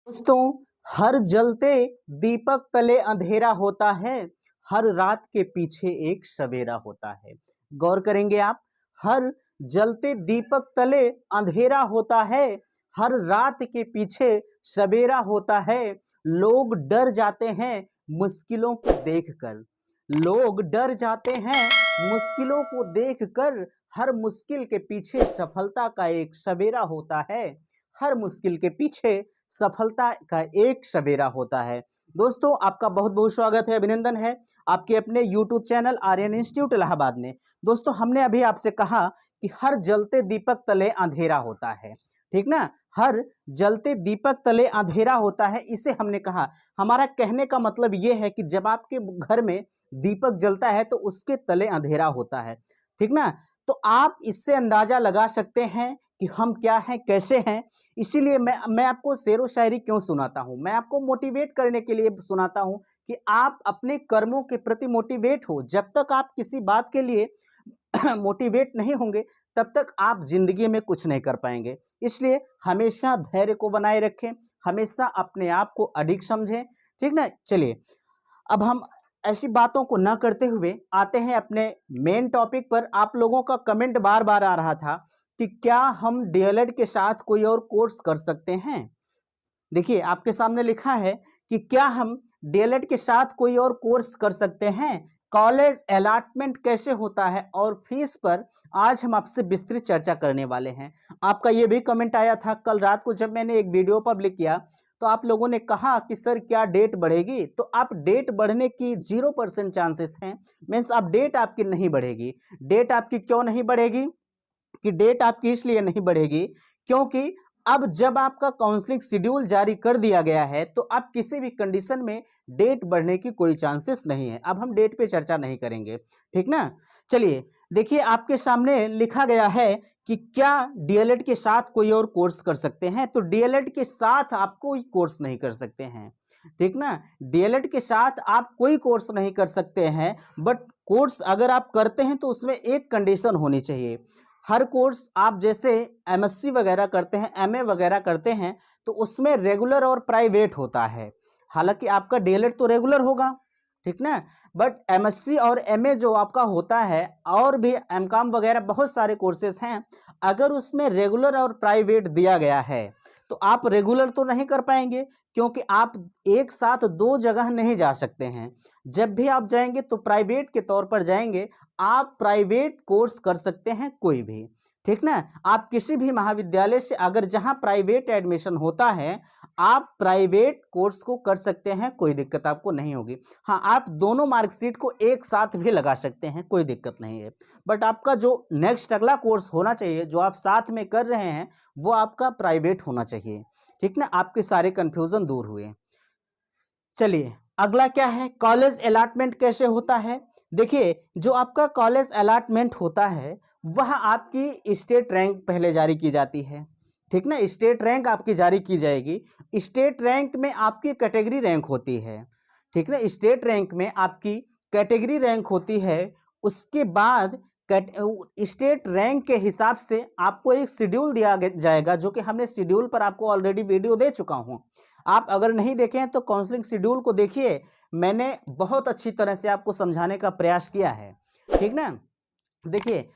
दोस्तों, हर जलते दीपक तले अंधेरा होता है। हर रात के पीछे एक सवेरा होता है। गौर करेंगे आप, हर जलते दीपक तले अंधेरा होता है। हर रात के पीछे सवेरा होता है। लोग डर जाते हैं मुश्किलों को देखकर। लोग डर जाते हैं मुश्किलों को देखकर। हर मुश्किल के पीछे सफलता का एक सवेरा होता है। हर मुश्किल के पीछे सफलता का एक सवेरा होता है। दोस्तों, आपका बहुत बहुत स्वागत है, अभिनंदन है आपके अपने YouTube channel Aryan institute Allahabad में। दोस्तों, हमने अभी आपसे कहा कि हर जलते दीपक तले अंधेरा होता है, ठीक ना। हर जलते दीपक तले अंधेरा होता है, इसे हमने कहा। हमारा कहने का मतलब यह है कि जब आपके घर में दीपक जलता है तो उसके तले अंधेरा होता है, ठीक ना। तो आप इससे अंदाजा लगा सकते हैं कि हम क्या हैं, कैसे हैं। इसीलिए मैं आपको शेरो शायरी क्यों सुनाता हूं। मैं आपको मोटिवेट करने के लिए सुनाता हूं कि आप अपने कर्मों के प्रति मोटिवेट हो। जब तक आप किसी बात के लिए मोटिवेट नहीं होंगे तब तक आप जिंदगी में कुछ नहीं कर पाएंगे। इसलिए हमेशा धैर्य को बनाए रखें, हमेशा अपने आप को अडिग समझें, ठीक ना। चलिए, अब हम ऐसी बातों को न करते हुए आते हैं अपने मेन टॉपिक पर। आप लोगों का कमेंट बार बार आ रहा था कि क्या हम डीएलएड के साथ कोई और कोर्स कर सकते हैं। देखिए, आपके सामने लिखा है कि क्या हम डीएलएड के साथ कोई और कोर्स कर सकते हैं, कॉलेज अलॉटमेंट कैसे होता है और फीस पर आज हम आपसे विस्तृत चर्चा करने वाले हैं। आपका ये भी कमेंट आया था कल रात को जब मैंने एक वीडियो पब्लिक किया, तो आप लोगों ने कहा कि सर क्या डेट बढ़ेगी। तो आप डेट बढ़ने की 0% चांसेस हैं। मीन्स आप डेट आपकी नहीं बढ़ेगी। डेट आपकी क्यों नहीं बढ़ेगी? कि डेट आपकी इसलिए नहीं बढ़ेगी क्योंकि अब जब आपका काउंसलिंग शेड्यूल जारी कर दिया गया है तो अब किसी भी कंडीशन में डेट बढ़ने की कोई चांसेस नहीं है। अब हम डेट पे चर्चा नहीं करेंगे, ठीक ना। चलिए, देखिए आपके सामने लिखा गया है कि क्या डीएलएड के साथ कोई और कोर्स कर सकते हैं। तो डीएलएड के साथ आप कोई कोर्स नहीं कर सकते हैं, ठीक ना। डीएलएड के साथ आप कोई कोर्स नहीं कर सकते हैं, बट कोर्स अगर आप करते हैं तो उसमें एक कंडीशन होनी चाहिए। हर कोर्स आप जैसे एमएससी वगैरह करते हैं, एमए वगैरह करते हैं, तो उसमें रेगुलर और प्राइवेट होता है। हालांकि आपका डीएलएड तो रेगुलर होगा, ठीक ना। बट एमएससी और एमए जो आपका होता है, और भी एमकॉम वगैरह बहुत सारे कोर्सेज हैं, अगर उसमें रेगुलर और प्राइवेट दिया गया है तो आप रेगुलर तो नहीं कर पाएंगे क्योंकि आप एक साथ दो जगह नहीं जा सकते हैं। जब भी आप जाएंगे तो प्राइवेट के तौर पर जाएंगे। आप प्राइवेट कोर्स कर सकते हैं कोई भी, ठीक ना। आप किसी भी महाविद्यालय से अगर जहां प्राइवेट एडमिशन होता है आप प्राइवेट कोर्स को कर सकते हैं, कोई दिक्कत आपको नहीं होगी। हाँ, आप दोनों मार्कशीट को एक साथ भी लगा सकते हैं, कोई दिक्कत नहीं है। बट आपका जो नेक्स्ट अगला कोर्स होना चाहिए जो आप साथ में कर रहे हैं वो आपका प्राइवेट होना चाहिए, ठीक ना। आपके सारे कंफ्यूजन दूर हुए। चलिए, अगला क्या है, कॉलेज अलॉटमेंट कैसे होता है। देखिए, जो आपका कॉलेज अलॉटमेंट होता है वह आपकी स्टेट रैंक पहले जारी की जाती है, ठीक ना। स्टेट रैंक आपकी जारी की जाएगी। स्टेट रैंक में आपकी कैटेगरी रैंक होती है, ठीक ना। स्टेट रैंक में आपकी कैटेगरी रैंक होती है। उसके बाद स्टेट रैंक के हिसाब से आपको एक शेड्यूल दिया जाएगा, जो कि हमने शेड्यूल पर आपको ऑलरेडी वीडियो दे चुका हूं। आप अगर नहीं देखे हैं तो काउंसलिंग शेड्यूल को देखिए, मैंने बहुत अच्छी तरह से आपको समझाने का प्रयास किया है, ठीक ना। देखिए,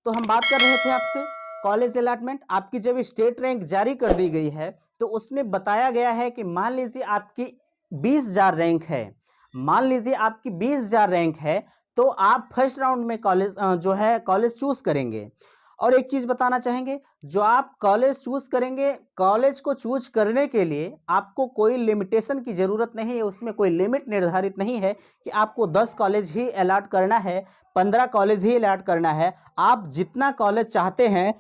तो हम बात कर रहे थे आपसे कॉलेज अलॉटमेंट। आपकी जब स्टेट रैंक जारी कर दी गई है तो उसमें बताया गया है कि मान लीजिए आपकी 20,000 रैंक है। मान लीजिए आपकी 20,000 रैंक है तो आप फर्स्ट राउंड में कॉलेज जो है कॉलेज चूज करेंगे। और एक चीज बताना चाहेंगे, जो आप कॉलेज चूज करेंगे, कॉलेज को चूज करने के लिए आपको कोई लिमिटेशन की जरूरत नहीं है। उसमें कोई लिमिट निर्धारित नहीं है कि आपको 10 कॉलेज ही अलॉट करना है, 15 कॉलेज ही अलॉट करना है। आप जितना कॉलेज चाहते हैं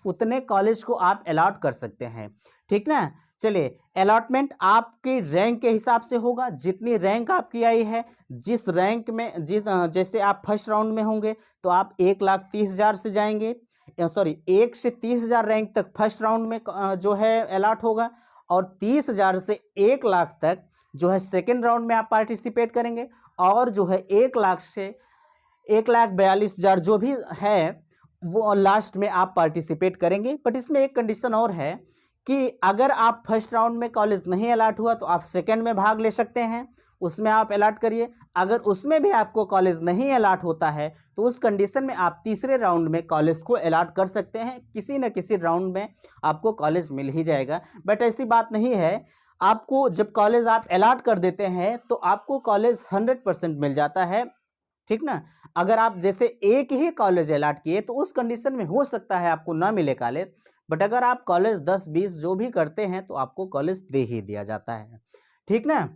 उतने कॉलेज को आप अलॉट कर सकते हैं, ठीक ना। चलिए, अलॉटमेंट आपकी रैंक के हिसाब से होगा। जितनी रैंक आपकी आई है, जिस रैंक में जैसे आप फर्स्ट राउंड में होंगे तो आप 1,30,000 से जाएंगे, सॉरी 1 से 30,000 रैंक तक फर्स्ट राउंड में जो है अलॉट होगा। और 30,000 से 1,00,000 तक जो है सेकेंड राउंड में आप पार्टिसिपेट करेंगे। और जो है 1,00,000 से 1,42,000 जो भी है वो लास्ट में आप पार्टिसिपेट करेंगे। बट इसमें एक कंडीशन और है कि अगर आप फर्स्ट राउंड में कॉलेज नहीं अलॉट हुआ तो आप सेकंड में भाग ले सकते हैं, उसमें आप अलॉट करिए। अगर उसमें भी आपको कॉलेज नहीं अलॉट होता है तो उस कंडीशन में आप तीसरे राउंड में कॉलेज को अलॉट कर सकते हैं। किसी न किसी राउंड में आपको कॉलेज मिल ही जाएगा। बट ऐसी बात नहीं है, आपको जब कॉलेज आप अलॉट कर देते हैं तो आपको कॉलेज 100% मिल जाता है, ठीक ना। अगर आप जैसे एक ही कॉलेज अलॉट किए तो उस कंडीशन में हो सकता है आपको ना मिले कॉलेज, बट अगर आप कॉलेज 10-20 जो भी करते हैं तो आपको कॉलेज दे ही दिया जाता है, ठीक ना।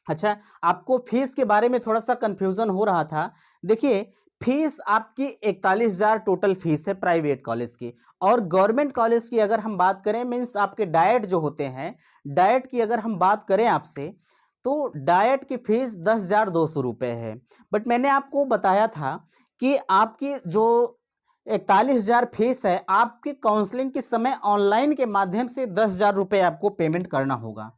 अच्छा, आपको फीस के बारे में थोड़ा सा कंफ्यूजन हो रहा था। देखिए, फीस आपकी 41,000 टोटल फीस है प्राइवेट कॉलेज की। और गवर्नमेंट कॉलेज की अगर हम बात करें, मीन्स आपके डाइट जो होते हैं, डाइट की अगर हम बात करें आपसे, तो डाइट की फीस 10,200 रुपये है। बट मैंने आपको बताया था कि आपकी जो 41,000 फीस है, आपकी काउंसलिंग के समय ऑनलाइन के माध्यम से 10,000 रुपये आपको पेमेंट करना होगा,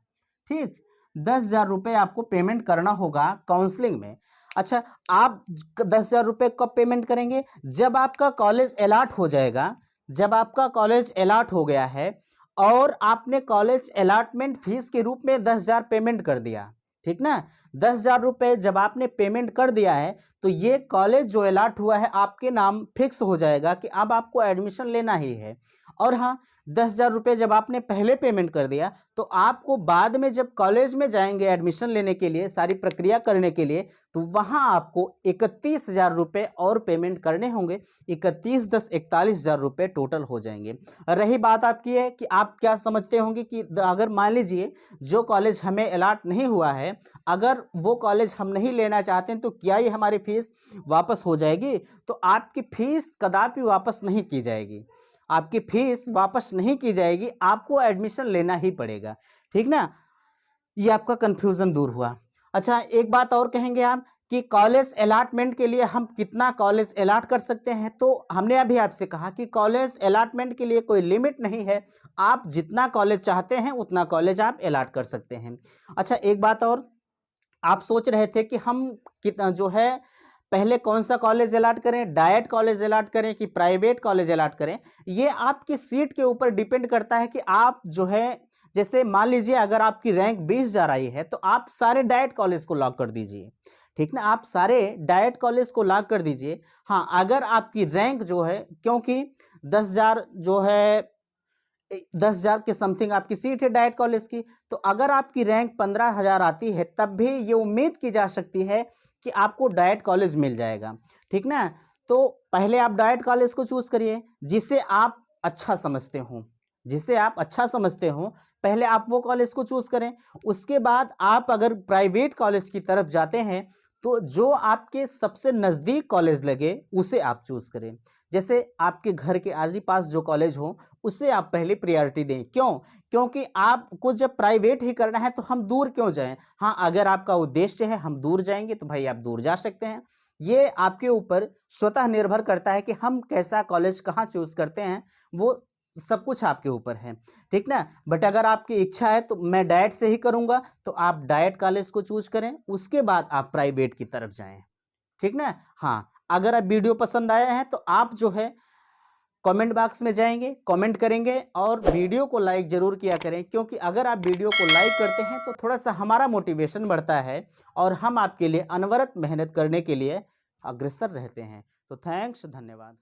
ठीक। 10,000 रुपये आपको पेमेंट करना होगा काउंसलिंग में। अच्छा, आप 10,000 रुपये कब पेमेंट करेंगे? जब आपका कॉलेज अलॉट हो जाएगा, जब आपका कॉलेज अलॉट हो गया है और आपने कॉलेज अलॉटमेंट फीस के रूप में 10,000 पेमेंट कर दिया, ठीक ना। 10,000 रुपये जब आपने पेमेंट कर दिया है तो ये कॉलेज जो अलॉट हुआ है आपके नाम फिक्स हो जाएगा कि अब आपको एडमिशन लेना ही है। और हाँ, 10,000 रुपये जब आपने पहले पेमेंट कर दिया तो आपको बाद में जब कॉलेज में जाएंगे एडमिशन लेने के लिए, सारी प्रक्रिया करने के लिए, तो वहाँ आपको 31,000 रुपये और पेमेंट करने होंगे। 31 + 10 41,000 रुपये टोटल हो जाएंगे। रही बात आपकी है कि आप क्या समझते होंगे कि अगर मान लीजिए जो कॉलेज हमें अलॉट नहीं हुआ है, अगर वो कॉलेज हम नहीं लेना चाहते हैं तो क्या ये हमारी फीस वापस हो जाएगी? तो आपकी फीस कदापि वापस नहीं की जाएगी, आपकी फीस वापस नहीं की जाएगी, आपको एडमिशन लेना ही पड़ेगा, ठीक ना। ये आपका कंफ्यूजन दूर हुआ। अच्छा, एक बात और कहेंगे आप कि कॉलेज अलॉटमेंट के लिए हम कितना कॉलेज अलॉट कर सकते हैं? तो हमने अभी आपसे कहा कि कॉलेज अलॉटमेंट के लिए कोई लिमिट नहीं है, आप जितना कॉलेज चाहते हैं उतना कॉलेज आप अलॉट कर सकते हैं। अच्छा, एक बात और, आप सोच रहे थे कि हम कितना जो है पहले कौन सा कॉलेज अलॉट करें, डाइट कॉलेज अलॉट करें कि प्राइवेट कॉलेज अलॉट करें? ये आपकी सीट के ऊपर डिपेंड करता है कि आप जो है, जैसे मान लीजिए अगर आपकी रैंक 20,000 आई है तो आप सारे डाइट कॉलेज को लॉक कर दीजिए, ठीक ना। आप सारे डाइट कॉलेज को लॉक कर दीजिए। हाँ, अगर आपकी रैंक जो है, क्योंकि 10,000 जो है 10,000 के समथिंग आपकी सीट है डाइट कॉलेज की, तो अगर आपकी रैंक 15,000 आती है तब भी ये उम्मीद की जा सकती है कि आपको डाइट कॉलेज मिल जाएगा, ठीक ना। तो पहले आप डाइट कॉलेज को चूज करिए जिसे आप अच्छा समझते हो, जिसे आप अच्छा समझते हो, पहले आप वो कॉलेज को चूज करें। उसके बाद आप अगर प्राइवेट कॉलेज की तरफ जाते हैं तो जो आपके सबसे नज़दीक कॉलेज लगे उसे आप चूज करें। जैसे आपके घर के आस पास जो कॉलेज हो उसे आप पहले प्रायोरिटी दें। क्यों? क्योंकि आपको जब प्राइवेट ही करना है तो हम दूर क्यों जाएं? हाँ, अगर आपका उद्देश्य है हम दूर जाएंगे तो भाई आप दूर जा सकते हैं। ये आपके ऊपर स्वतः निर्भर करता है कि हम कैसा कॉलेज कहाँ चूज करते हैं, वो सब कुछ आपके ऊपर है, ठीक ना। बट अगर आपकी इच्छा है तो मैं डाइट से ही करूंगा तो आप डाइट कॉलेज को चूज करें, उसके बाद आप प्राइवेट की तरफ जाएं, ठीक ना। हाँ, अगर आप वीडियो पसंद आया है तो आप जो है कमेंट बॉक्स में जाएंगे, कमेंट करेंगे और वीडियो को लाइक जरूर किया करें, क्योंकि अगर आप वीडियो को लाइक करते हैं तो थोड़ा सा हमारा मोटिवेशन बढ़ता है और हम आपके लिए अनवरत मेहनत करने के लिए अग्रसर रहते हैं। तो थैंक्स, धन्यवाद।